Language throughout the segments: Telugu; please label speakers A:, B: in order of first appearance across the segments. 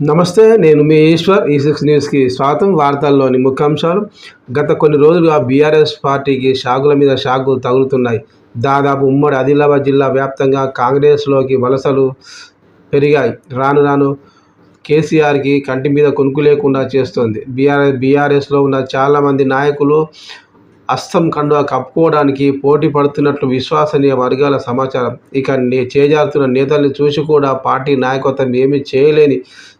A: నమస్తే. నేను మీ ఈశ్వర్. ఈ6 న్యూస్‌కి స్వాగతం. వార్తల్లోని ముఖ్యాంశాలు. గత కొన్ని రోజులుగా బీఆర్ఎస్ పార్టీకి షాకుల మీద షాకులు తగులుతున్నాయి. దాదాపు ఉమ్మడి ఆదిలాబాద్ జిల్లా వ్యాప్తంగా కాంగ్రెస్‌లోకి వలసలు పెరిగాయి. రాను రాను కేసీఆర్‌కి కంటి మీద కునుకు లేకుండా చేస్తోంది. బీఆర్ఎస్‌లో ఉన్న చాలామంది నాయకులు అస్తం కండువా కప్పుకోవడానికి పోటీ పడుతున్నట్లు విశ్వసనీయ వర్గాల సమాచారం. ఇక చేజారుతున్న నేతల్ని చూసి కూడా పార్టీ నాయకత్వం ఏమీ చేయలేని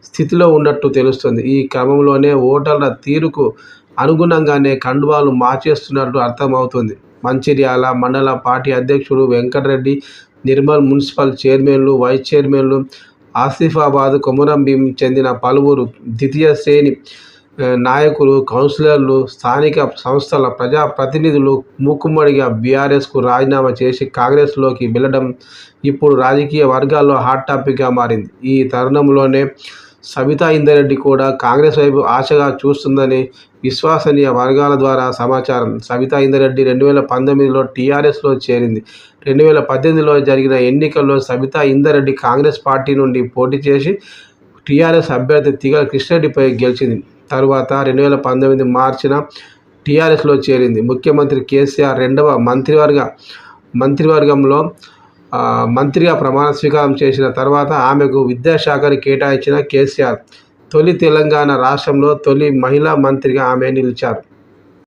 A: స్థితిలో ఉన్నట్టు తెలుస్తోంది. ఈ క్రమంలోనే ఓటర్ల తీరుకు అనుగుణంగానే కండువాలు మార్చేస్తున్నట్టు అర్థమవుతోంది. మంచిర్యాల మండల పార్టీ అధ్యక్షుడు వెంకటరెడ్డి, నిర్మల్ మున్సిపల్ చైర్మన్లు, వైస్ చైర్మన్లు, ఆసిఫాబాద్, కొమురంభీం చెందిన పలువురు ద్వితీయ శ్రేణి నాయకులు, కౌన్సిలర్లు, స్థానిక సంస్థల ప్రజాప్రతినిధులు మూకుమ్మడిగా బీఆర్ఎస్కు రాజీనామా చేసి కాంగ్రెస్లోకి వెళ్లడం ఇప్పుడు రాజకీయ వర్గాల్లో హాట్ టాపిక్గా మారింది. ఈ తరుణంలోనే సబితా ఇంద్రారెడ్డి కూడా కాంగ్రెస్ వైపు ఆశగా చూస్తుందని విశ్వసనీయ వర్గాల ద్వారా సమాచారం. సబితా ఇంద్రారెడ్డి 2019లో టీఆర్ఎస్లో చేరింది. 2018లో జరిగిన ఎన్నికల్లో సబితా ఇంద్రారెడ్డి కాంగ్రెస్ పార్టీ నుండి పోటీ చేసి టీఆర్ఎస్ అభ్యర్థి తిగల కృష్ణారెడ్డిపై గెలిచింది. తరువాత 2019 మార్చిన టీఆర్ఎస్లో చేరింది. ముఖ్యమంత్రి కేసీఆర్ రెండవ మంత్రివర్గంలో మంత్రిగా ప్రమాణ స్వీకారం చేసిన తర్వాత ఆమెకు విద్యాశాఖని కేటాయించిన కేసీఆర్ తొలి తెలంగాణ రాష్ట్రంలో తొలి మహిళా మంత్రిగా ఆమె నిలిచారు.